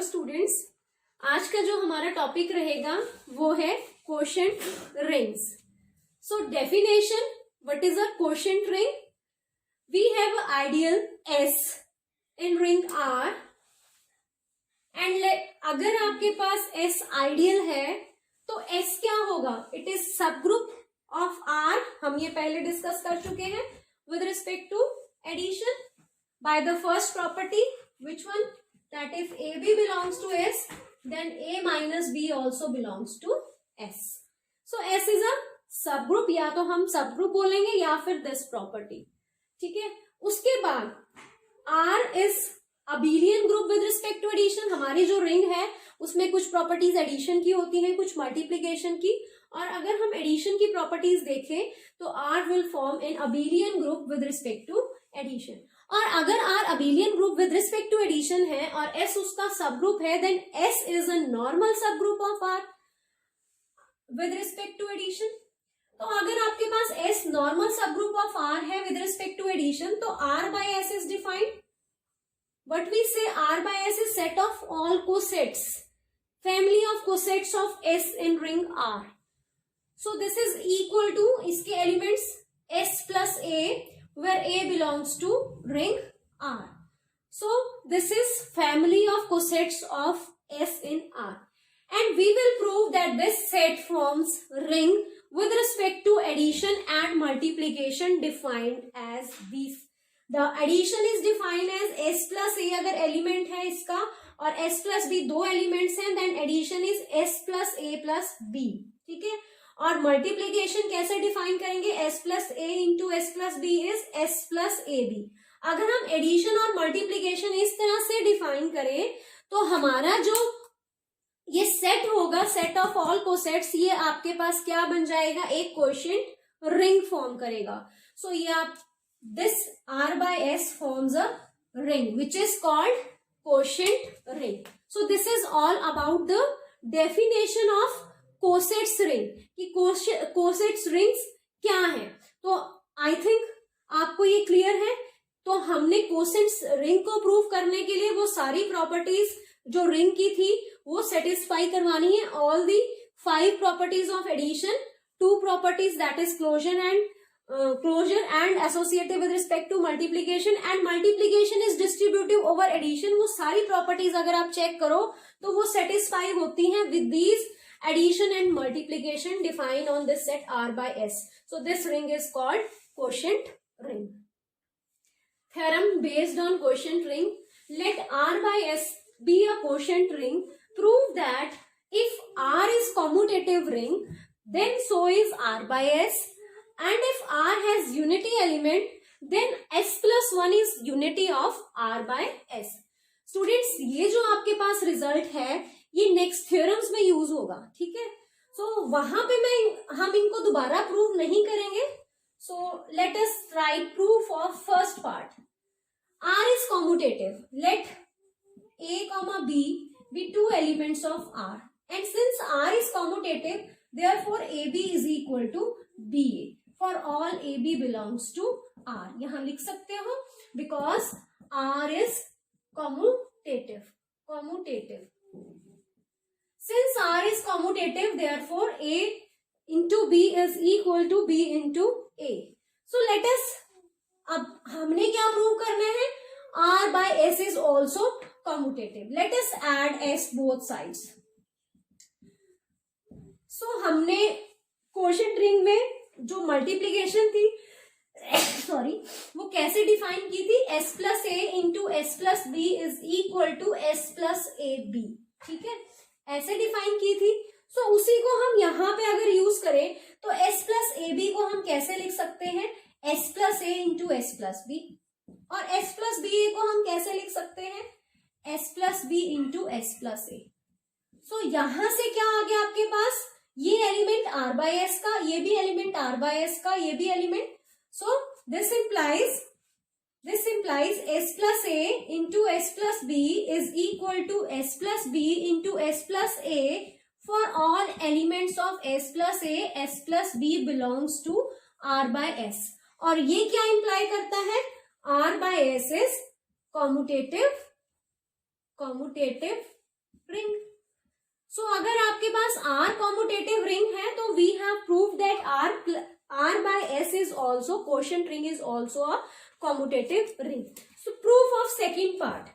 Students, आज का जो हमारा टॉपिक रहेगा वो है quotient rings. So definition, what is a quotient ring? We have ideal S in ring R and अगर आपके पास S आइडियल है तो S क्या होगा? It is subgroup of R. हम ये पहले डिस्कस कर चुके हैं with respect to addition by the first property. Which one? That if AB belongs to S, then A minus B also belongs to S. So S is a subgroup. या तो हम subgroup बोलेंगे या फिर this property. ठीक है. उसके बाद R is abelian group with respect to addition. हमारी जो रिंग है उसमें कुछ प्रॉपर्टीज एडिशन की होती हैं, कुछ मल्टीप्लीकेशन की. और अगर हम एडिशन की प्रॉपर्टीज देखें तो R will form an abelian group with respect to addition. और अगर R abelian group with respect to addition है और S उसका सब ग्रुप है, then S is a normal subgroup of R with respect to addition. तो अगर आपके पास S normal subgroup of R है with respect to addition, तो R by S is defined. What we say, R by S is set of all cosets, family of cosets of S in ring R. So this is equal to इसके elements S plus A, where A belongs to ring R. So this is family of cosets of S in R, and we will prove that this set forms ring with respect to addition and multiplication defined as these. The addition is defined as S plus A अगर element है इसका और S plus B दो elements हैं, then addition is S plus A plus B. ठीक है. और multiplication कैसे डिफाइन करेंगे? S plus A into S plus B is S plus A B. अगर हम एडिशन और मल्टीप्लीकेशन इस तरह से डिफाइन करें तो हमारा जो ये सेट होगा, सेट ऑफ ऑल कोसेट्स, ये आपके पास क्या बन जाएगा? एक क्वोशिएंट रिंग फॉर्म करेगा. सो ये आप this R by S forms a ring which is called quotient ring. So this is all about the definition of cosets ring कि कोसेट्स रिंग्स क्या है. तो आई थिंक आपको ये क्लियर है. तो हमने कोसेट्स रिंग को प्रूव करने के लिए वो सारी प्रॉपर्टीज जो रिंग की थी वो सेटिस्फाई करवानी है. All the 5 properties of addition, 2 properties that is closure and associative with respect to multiplication, and multiplication is distributive over addition. वो सारी प्रॉपर्टीज अगर आप चेक करो तो वो सेटिस्फाई होती हैं with these addition and multiplication defined on this set R by S. So this ring is called quotient ring. Theorem based on quotient ring. Let R by S be a quotient ring. Prove that if R is commutative ring, then so is R by S. And if R has unity element, then S plus 1 is unity of R by S. Students, ये जो आपके पास result है ये next theorems में use होगा. ठीक है. सो वहां पे हम इनको दोबारा प्रूव नहीं करेंगे. सो let us right proof of first part. R is commutative. Let A comma B be two elements of R, and since R is commutative, therefore AB is equal to BA for all AB belongs to R. यहाँ लिख सकते हो because R is commutative. Since R is commutative, therefore A into B is equal to B into A. So let us, अब हमने क्या prove करना है? R by S is also commutative. Let us add S both sides. So हमने quotient ring में जो multiplication थी sorry वो कैसे डिफाइन की थी? S plus A into S plus B is equal to S plus A B. ठीक है, ऐसे डिफाइन की थी. सो उसी को हम यहाँ पे अगर यूज करें तो S प्लस ए बी को हम कैसे लिख सकते हैं? S plus A into S plus B. और S प्लस बी को हम कैसे लिख सकते हैं? S plus B into S plus A. So यहां से क्या आ गया आपके पास? ये एलिमेंट R बाय S का, ये भी एलिमेंट R बाय S का, ये भी element. So this implies S plus A into S plus B is equal to S plus B into S plus A for all elements of S plus A, S plus B belongs to R by S. और ये क्या imply करता है? R by S is commutative ring. So अगर आपके पास R commutative ring है तो we have prove that R by S is also quotient ring is also a commutative ring. So proof of second part.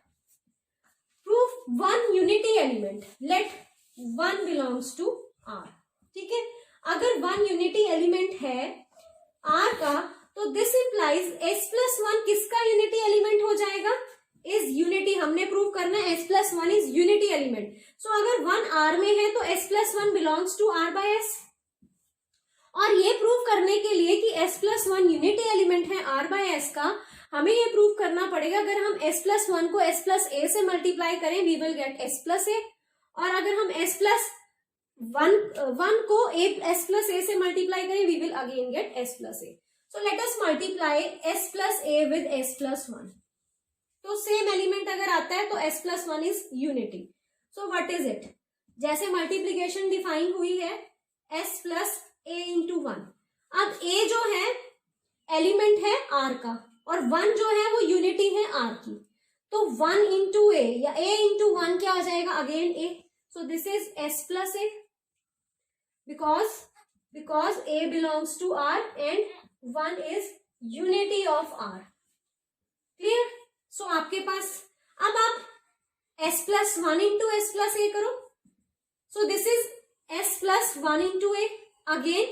Proof one unity element. Let one belongs to R. ठीक है, अगर one unity element है R का तो this implies S plus one किसका unity element हो जाएगा? Is unity, हमने प्रूव करना है S plus one is unity element. So अगर वन R में है तो S plus one belongs to R bye S। और ये प्रूव करने के लिए कि S plus one unity element है R बाय S का, हमें ये प्रूव करना पड़ेगा अगर हम S प्लस वन को S प्लस ए से मल्टीप्लाई करें we will get S plus A, और अगर हम S प्लस वन को S प्लस ए से मल्टीप्लाई करें we will again get S plus A. So let us multiply S plus A with S plus one. तो same element अगर आता है तो S plus one is unity. So what is it? जैसे multiplication define हुई है S plus A into one. अब A जो है एलिमेंट है R का और वन जो है वो यूनिटी है R की, तो वन इंटू ए या A इंटू वन क्या आ जाएगा? Again A। So this is S plus A because A belongs to R and 1 is unity of R. Clear? So आपके पास अब आप S plus one into S plus A करो। So this is S plus one into A, again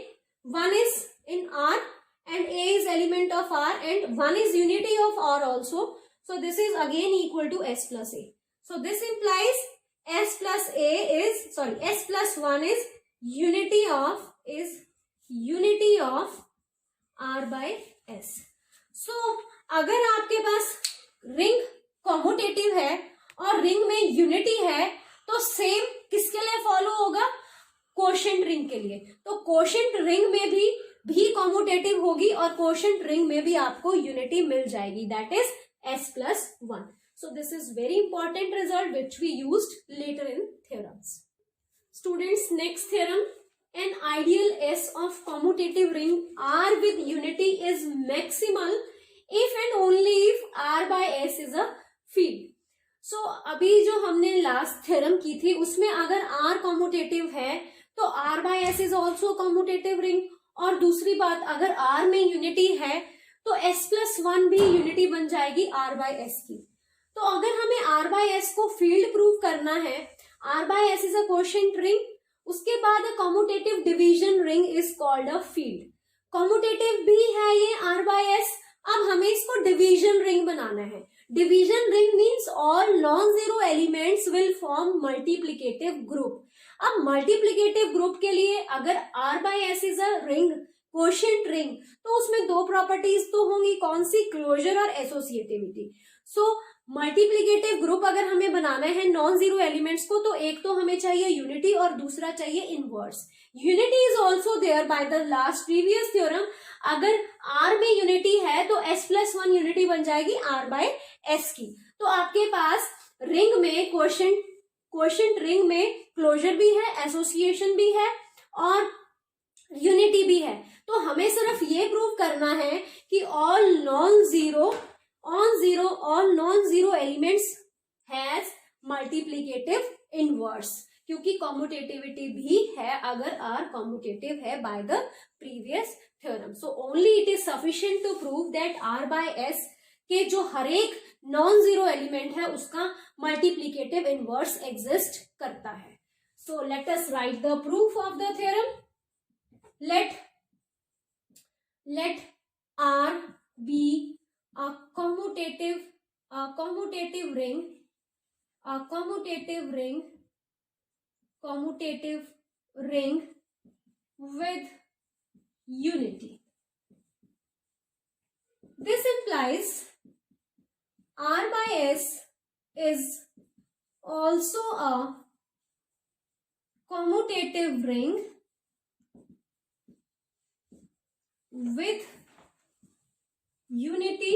one is in R and A is element of R and 1 is unity of R also. So this is again equal to S plus A. So this implies S plus A is, sorry, S plus 1 is unity of R by S. So अगर आपके पास ring commutative है और ring में unity है तो same किसके लिए follow होगा? कोशेंट रिंग के लिए। तो कोशेंट रिंग में भी कॉम्यूटेटिव होगी और कोशेंट रिंग में भी आपको यूनिटी मिल जाएगी, that is S plus one. So this is very important result which we used later in theorems. Students, next theorem, an ideal S of commutative ring R with unity is maximal if and only if R by S is a field. So अभी जो हमने last theorem की थी उसमें अगर R commutative है तो R by S is also commutative ring, और दूसरी बात अगर R में यूनिटी है तो S प्लस वन भी यूनिटी बन जाएगी R by S की। तो अगर हमें R by S को फील्ड प्रूव करना है, R by S is a quotient ring, उसके बाद commutative division ring is called a field. Commutative भी है ये R by S, अब हमें इसको डिवीजन रिंग बनाना है। Division ring means all non zero elements will form multiplicative group. अब मल्टीप्लीकेटिव ग्रुप के लिए अगर R by S is a ring, quotient ring, तो उसमें दो प्रॉपर्टीज तो होंगी, कौन सी? क्लोजर और एसोसिएटिविटी। सो मल्टीप्लीकेटिव ग्रुप अगर हमें बनाना है नॉन जीरो एलिमेंट्स को तो एक तो हमें चाहिए यूनिटी और दूसरा चाहिए inverse. Unity is also there by the last previous theorem. अगर R में यूनिटी है तो S प्लस वन यूनिटी बन जाएगी R बाय S की। तो आपके पास रिंग में क्वोशेंट रिंग में क्लोजर भी है, एसोसिएशन भी है और यूनिटी भी है। तो हमें सिर्फ ये प्रूव करना है कि all non zero elements has multiplicative inverse, क्योंकि कॉम्यूटेटिविटी भी है अगर R कॉम्यूटेटिव है by the previous theorem. So only it is sufficient to prove that R bye S के जो हर एक नॉन जीरो एलिमेंट है उसका मल्टीप्लीकेटिव इनवर्स एग्जिस्ट करता है। So let us right the proof of the theorem. let R be a commutative ring with unity. This implies R by S is also a commutative ring with unity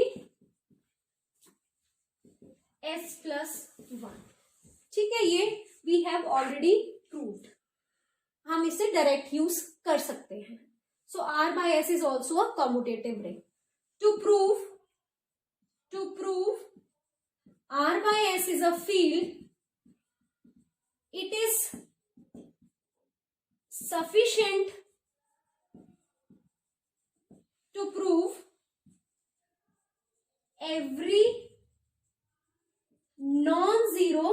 S plus one. ठीक है, ये we have already proved, हम इसे direct use कर सकते हैं। So R by S is also a commutative ring. To prove R by S is a field, sufficient to prove every non-zero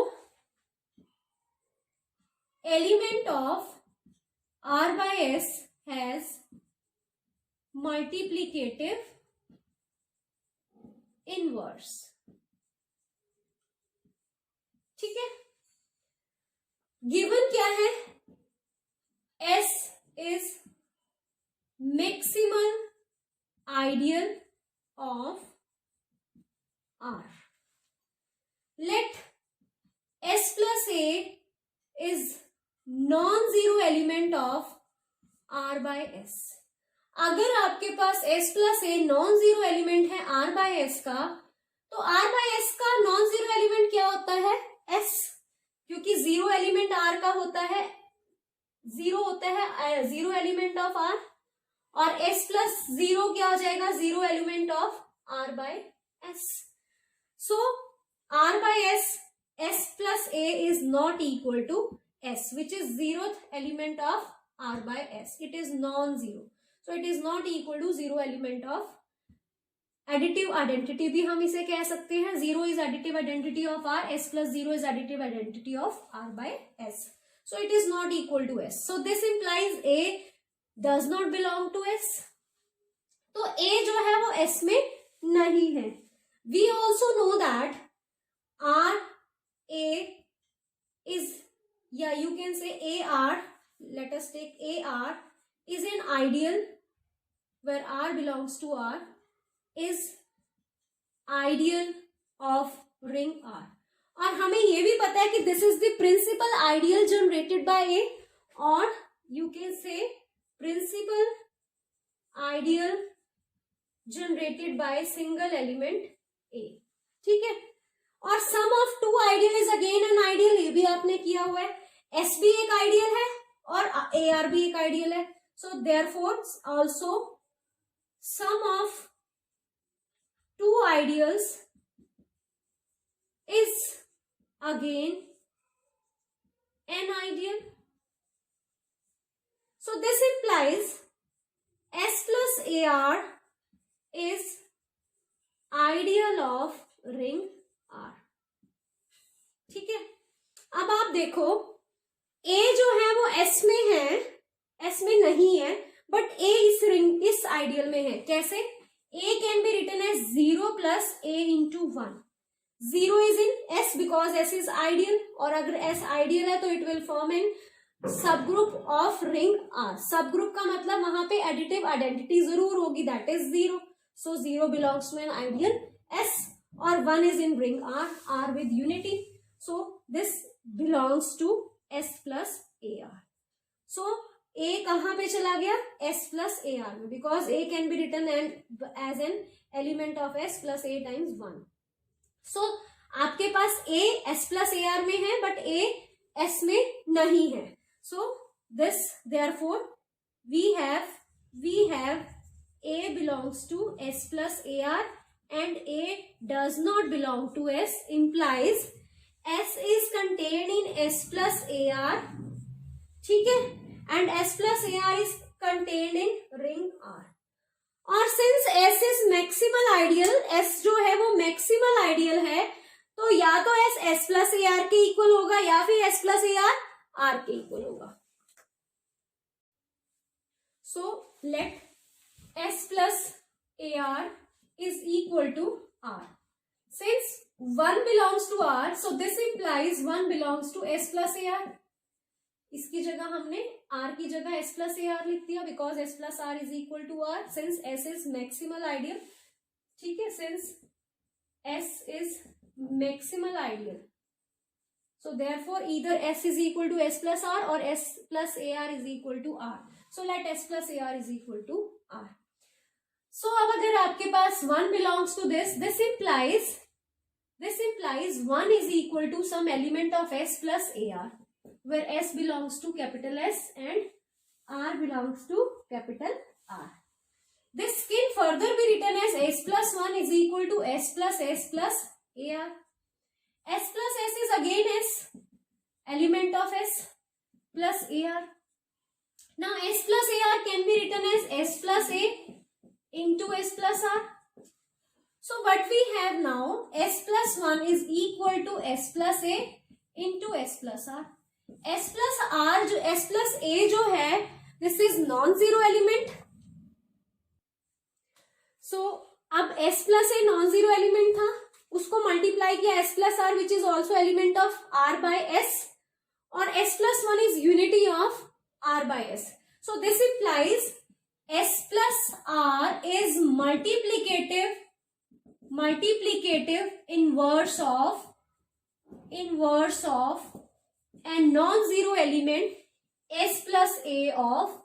element of R by S has multiplicative inverse. ठीक है, given क्या है? S is maximal ideal of R. Let S plus A is non-zero element of R by S. अगर आपके पास S plus A non-zero element है R by S का, तो R by S का non-zero element क्या होता है? S, क्योंकि जीरो एलिमेंट R का होता है, जीरो होता है जीरो एलिमेंट ऑफ R, और S प्लस जीरो क्या हो जाएगा? Zero element of R by S. So R by S, S plus A is not equal to S, which is zeroth element of R by S. It is non-zero. So it is not equal to zero element of additive identity भी हम इसे कह सकते हैं. Zero is additive identity of R. S plus zero is additive identity of R by S. So it is not equal to S. So this implies A does not belong to S. तो A जो है वो S में नहीं है. We also know that R A is, yeah, you can say AR, let us take AR is an ideal where R belongs to R, is ideal of ring R. और हमें ये भी पता है कि this is the principal ideal generated by A, or you can say principal ideal generated by single element A. ठीक है, और sum of two ideal is again an ideal. ये भी आपने किया हुआ है. S भी एक आइडियल है और AR भी एक आइडियल है. So therefore also sum of two ideals is again an ideal. So this implies S plus AR is ideal of ring R. ठीक है, अब आप देखो A जो है वो S में है, S में नहीं है, बट A इस रिंग इस आइडियल में है. कैसे? A can be written as 0 plus A into 1. 0 is in S because S is ideal, और अगर S ideal है तो it will form in subgroup of ring R. Subgroup का मतलब वहां पे additive identity जरूर होगी, that is 0. So 0 belongs to an ideal S, और 1 is in ring R, R with unity. So this belongs to S plus AR. So A कहाँ पे चला गया? S plus AR में, because A can be written as an element of S plus A times 1. So आपके पास A S plus AR में है, but A S में नहीं है. So this, therefore we have A belongs to S plus AR and A does not belong to S, implies S is contained in S plus AR. ठीक है, and S plus AR is contained in ring R. और since S is maximal ideal, S जो है वो maximal ideal है, तो या तो S S plus AR के इक्वल होगा या फिर S plus AR R के इक्वल होगा. So let S plus AR is equal to R. Since 1 belongs to R, so this implies 1 belongs to S plus AR. इसकी जगह हमने R की जगह S plus AR लिख दिया, because S plus R is equal to R, since S is maximal ideal. ठीक है, since S is maximal ideal, so therefore either S is equal to S plus R or S plus AR is equal to R. So let S plus AR is equal to R. So अब अगर आपके पास 1 belongs to this implies 1 is equal to some element of S plus AR, where S belongs to capital S and R belongs to capital R. This can further be written as S plus 1 is equal to S plus AR. S plus S is again S, element of S plus AR. Now S plus AR can be written as S plus A into S plus R. So what we have now, S plus 1 is equal to S plus A into S plus R. S plus R जो S plus A जो है, this is non-zero element. So अब S plus A non-zero element था, उसको multiply किया S plus R which is also element of R by S, और S plus 1 is unity of R by S. So this implies S plus R is multiplicative inverse of a non-zero element S plus A of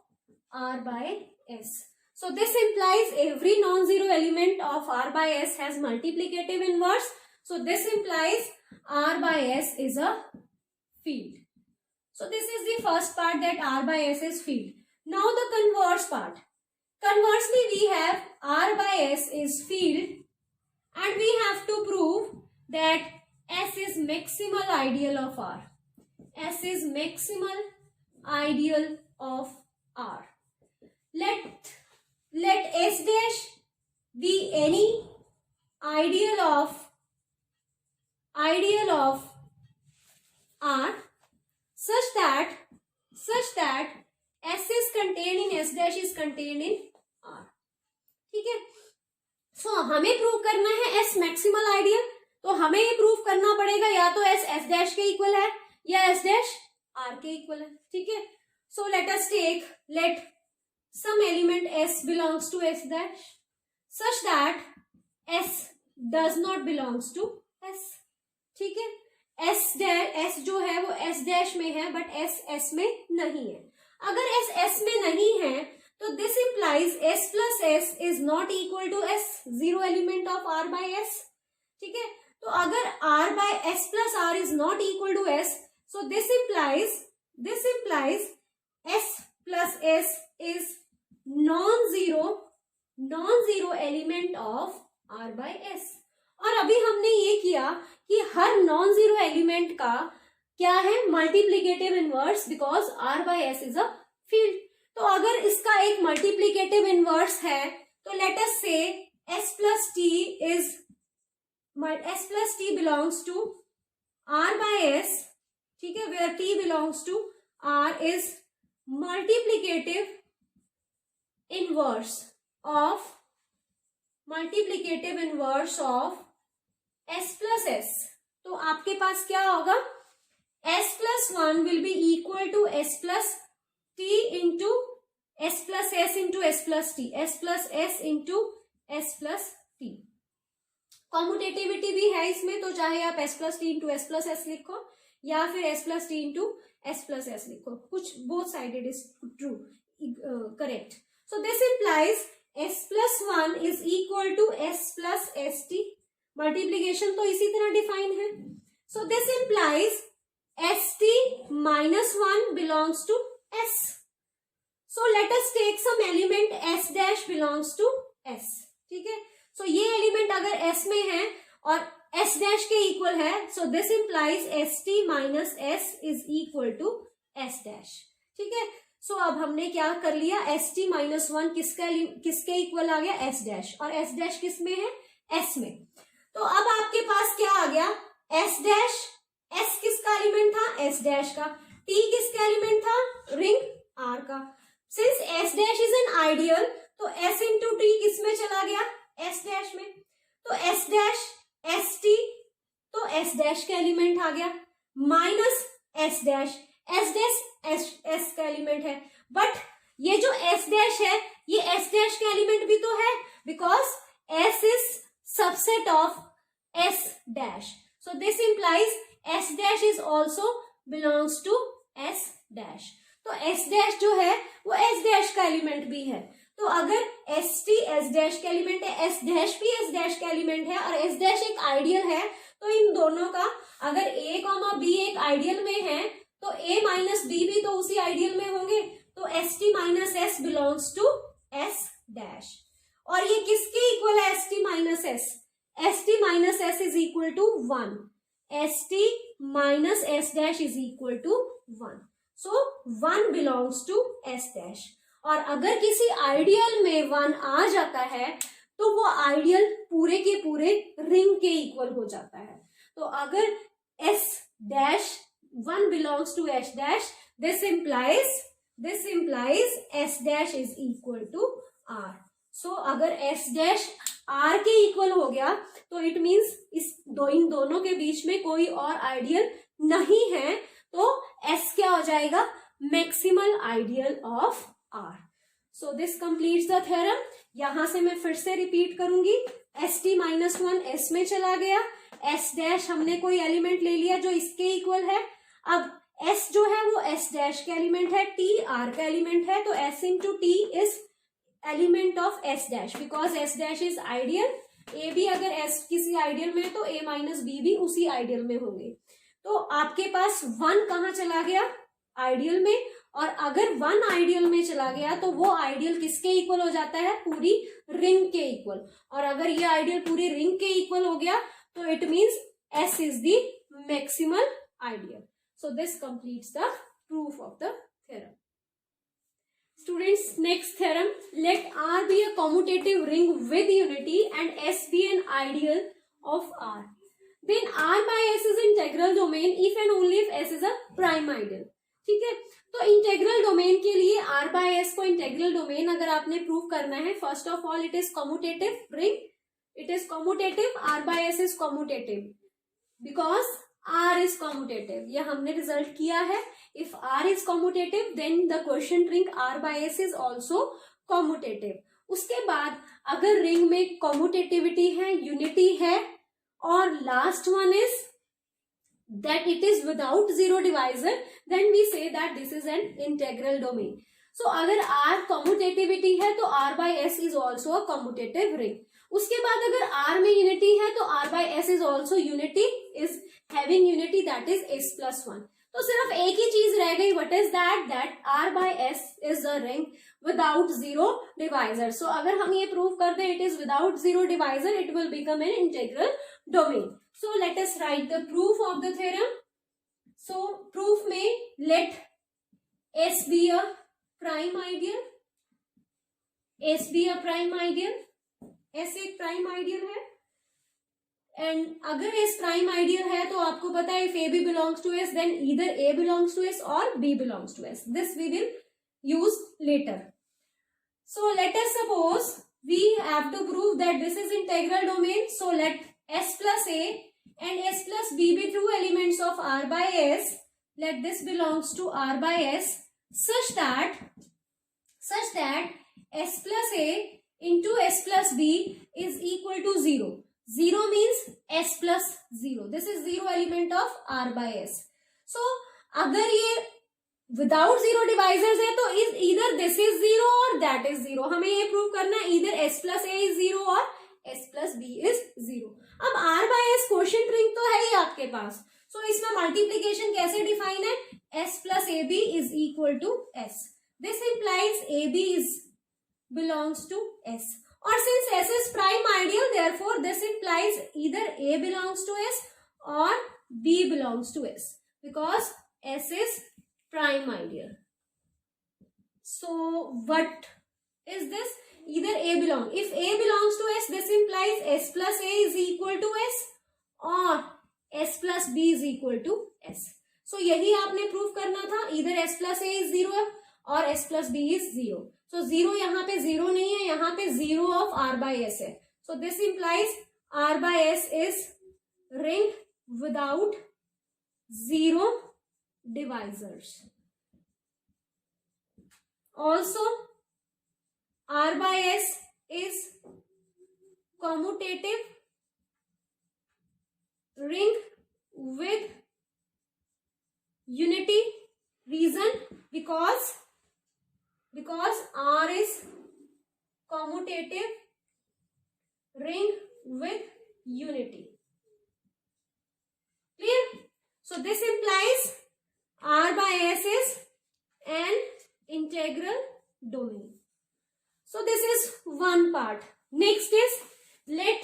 R by S. So this implies every non-zero element of R by S has multiplicative inverse. So this implies R by S is a field. So this is the first part, that R by S is field. Now the converse part. Conversely, we have R by S is field, and we have to prove that S is maximal ideal of R. S is maximal ideal of R. Let S dash be any ideal of R such that S is contained in S dash is contained in R. ठीक है. सो हमें prove करना है S maximal ideal, तो हमें ये prove करना पड़ेगा या तो S डैश के इक्वल है या S डैश R के इक्वल है. ठीक है. So let us take, let some element S belongs to S dash such that S does not belongs to S. ठीक है. S जो है वो S डैश में है, बट S में नहीं है. अगर S में नहीं है तो this implies S plus S is not equal to S, zero element of R bye S. ठीक है. तो अगर R bye S plus R is not equal to S, so this implies S plus S is non zero element of R bye S. और अभी हमने ये किया कि हर नॉन जीरो एलिमेंट का क्या है, multiplicative inverse, because R bye S is a field. तो अगर इसका एक मल्टीप्लीकेटिव इनवर्स है तो late us say S plus T belongs to R bye S. ठीक है. Where T belongs to R is multiplicative inverse of S plus S. तो आपके पास क्या होगा, S plus 1 will be equal to S plus T into S plus S into S plus T, S plus S into S plus T. Commutativity भी है इसमें, तो चाहे आप S plus T into S plus S लिखो या फिर S plus T into S plus S लिखो, कुछ both sided is true, correct. So this implies S plus 1 is equal to S plus ST. Multiplication तो इसी तरह define है. So this implies ST minus 1 belongs to S. So let us take some element S dash belongs to S. ठीक है. So ये element अगर S में है और S dash के इक्वल है, so this implies ST minus S is equal to S dash. ठीक है. So अब हमने क्या कर लिया, ST minus 1 किसके इक्वल आ गया, S dash, और S dash किस में है, S में. तो अब आपके पास क्या आ गया, S dash, S किसका एलिमेंट था, S dash का. T किसका एलिमेंट था, रिंग R का. Since S dash is an ideal, तो S इंटू T किस में चला गया, S डैश में. तो S डैश ST, तो S डैश का एलिमेंट आ गया, minus S dash, S dash S का एलिमेंट है, बट ये जो S डैश है ये S डैश का एलिमेंट भी तो है, because S is subset of S dash. So this implies S dash is also belongs to S dash. तो S डैश जो है वो S डैश का एलिमेंट भी है. तो अगर ST S डैश का एलिमेंट है, S डैश भी S डैश का एलिमेंट है, और S डैश एक आइडियल है, तो इन दोनों का अगर A, B एक आइडियल में है तो A माइनस B भी तो उसी आइडियल में होंगे. तो ST minus S belongs to S dash. और ये किसके इक्वल है, ST minus S. ST minus S is equal to 1. ST minus S dash is equal to 1. So 1 belongs to S dash. और अगर किसी आइडियल में 1 आ जाता है तो वो आइडियल पूरे के पूरे रिंग के इक्वल हो जाता है। तो अगर S dash 1 belongs to S dash, this implies S dash is equal to R। So अगर S डैश R के इक्वल हो गया तो इट मीन्स इन दोनों के बीच में कोई और आइडियल नहीं है, तो S क्या हो जाएगा, maximal ideal of R। So this completes the theorem. यहां से मैं फिर से रिपीट करूंगी, ST-1 S में चला गया, S डैश हमने कोई एलिमेंट ले लिया जो इसके इक्वल है। अब S जो है वो S डैश का एलिमेंट है, T R का एलिमेंट है, तो S into T is element of S dash because S dash is ideal. A भी अगर S किसी आइडियल में है तो A माइनस B भी उसी आइडियल में होंगे। तो आपके पास 1 कहाँ चला गया, आइडियल में, और अगर 1 आइडियल में चला गया तो वो आइडियल किसके इक्वल हो जाता है, पूरी रिंग के इक्वल। और अगर ये आइडियल पूरी रिंग के इक्वल हो गया तो it means S is the maximal ideal. So this completes the proof of the theorem. Students, next theorem, let R be a commutative ring with unity and S be an ideal of R. Then R by S is integral domain if and only if S is a prime ideal. ठीक है, तो integral domain के लिए R by S को integral domain अगर आपने prove करना है, first of all it is commutative ring, it is commutative, R by S is commutative because R is commutative, ये हमने रिजल्ट किया है। If R is commutative, then the quotient ring R by S is also commutative. उसके बाद अगर ring में कॉम्यूटेटिविटी है, unity है, और last one is that it is without zero divisor, then we say that this is an integral domain. So अगर R commutativity है तो R by S is also a commutative ring. उसके बाद अगर R में unity है तो R by S is also unity, is having unity, that is S plus 1. तो सिर्फ एक ही चीज रह गई, what is that? That R by S is a ring without zero divisor. So अगर हम ये प्रूव कर दें it is without zero divisor, it will become an integral domain. So let us write the proof of the theorem. So proof में let S be a prime ideal, S be a prime ideal, S एक prime ideal है, and अगर S prime ideal है तो आपको पता है if A B belongs to S then either A belongs to S or B belongs to S. This we will use later. So let us suppose we have to prove that this is integral domain. So let S plus A and S plus B be true elements of R by S. Let this belongs to R by S such that S plus A into S plus B is equal to 0. 0 means S plus 0. This is 0 element of R by S. So अगर ये without zero divisors है तो is either this is 0 or that is 0. हमें ये prove करना है either S plus A is 0 और S plus B is 0. अब R by S quotient ring तो है ही आपके पास, so इसमें मल्टीप्लीकेशन कैसे डिफाइन है, S plus AB is equal to S. This implies AB is belongs to S. और since S is prime ideal, therefore this implies either A belongs to S or B belongs to S because S is prime ideal. So what is this? Either A belongs. If A belongs to S, this implies S plus A is equal to S or S plus B is equal to S. So यही आपने prove करना था, either S plus A is 0 और S plus B is 0. So 0 यहाँ पे 0 नहीं है, यहाँ पे 0 of R by S है. So this implies R by S is ring without zero divisors. Also R by S is commutative ring with unity. Reason because R is commutative ring with unity. Clear? So this implies R by S is an integral domain. So this is one part. Next is let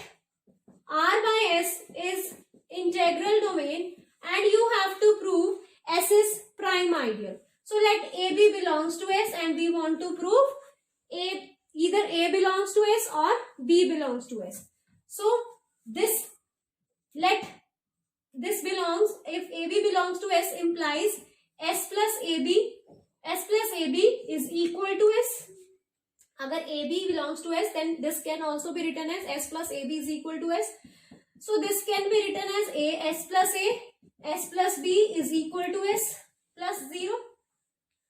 R by S is integral domain and you have to prove S is prime ideal. So let AB belongs to S and we want to prove either A belongs to S or B belongs to S. So if AB belongs to S implies S plus AB is equal to S. Agar AB belongs to S, then this can also be written as S plus AB is equal to S. So this can be written as S plus B is equal to S plus 0.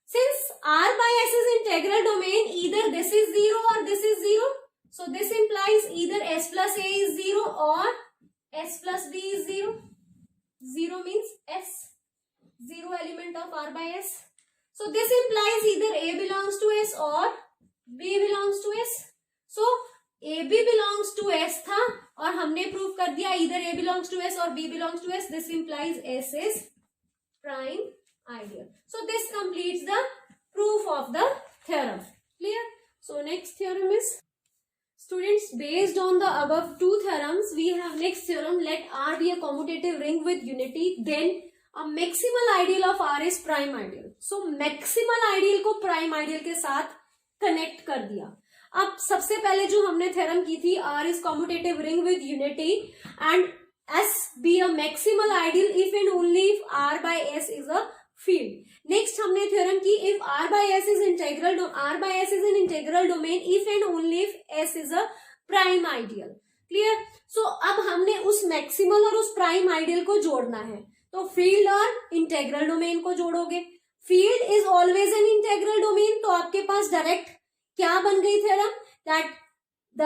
Since R by S is integral domain, either this is 0 or this is 0. So this implies either S plus A is 0 or S plus B is 0. 0 means S. 0 element of R by S. So this implies either A belongs to S or B belongs to S. So AB belongs to S था और हमने prove कर दिया either A belongs to S or B belongs to S. This implies S is prime ideal. So this completes the proof of the theorem. Clear? So next theorem is, students, based on the above two theorems, we have next theorem. Let R be a commutative ring with unity, then a maximal ideal of R is prime ideal. So maximal ideal को prime ideal के साथ connect कर दिया. अब सबसे पहले जो हमने थ्योरम की थी, R is commutative ring with unity and S be a maximal ideal if and only if R by S is a field. Next हमने थ्योरम की if R by S is an integral domain if and only if S is a prime ideal. Clear? So अब हमने उस maximal और उस prime ideal को जोड़ना है, तो फील्ड और इंटेग्रल डोमेन को जोड़ोगे. Field is always an integral domain, तो आपके पास डायरेक्ट क्या बन गई theorem, that the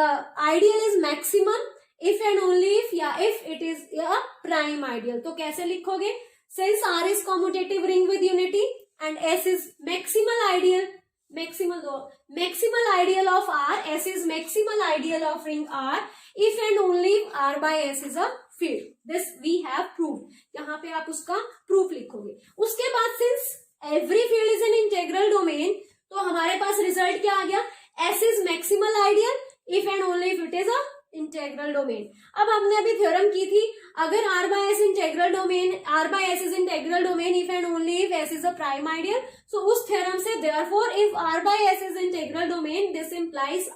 ideal is maximum if and only if या if it is a prime ideal. तो कैसे लिखोगे, since R is commutative ring with unity and S is maximal ideal of R, S is maximal ideal of ring R if and only if R by S is a field. This we have proved. यहाँ पे आप उसका proof लिखोगे. उसके बाद since every field is an integral domain, तो हमारे पास result क्या आ गया, S is maximal ideal if and only if it is a integral domain. अब हमने अभी थ्योरम की थी, अगर R by S integral domain, R by S is integral domain if and only if S is a prime ideal. So उस theorem से therefore if R by S is integral domain, this implies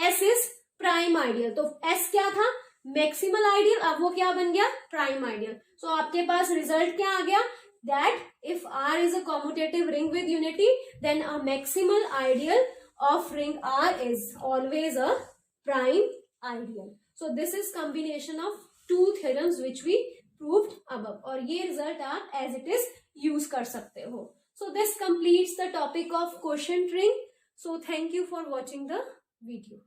S is prime ideal. तो S क्या था, maximal ideal, अब वो क्या बन गया, प्राइम आइडियल. सो आपके पास रिजल्ट क्या आ गया, that if R is a commutative ring with unity, then a maximal ideal of ring R is always a prime ideal. So this is combination of two theorems which we proved above, और ये result आप as it is use कर सकते हो. So this completes the topic of quotient ring. So thank you for watching the video.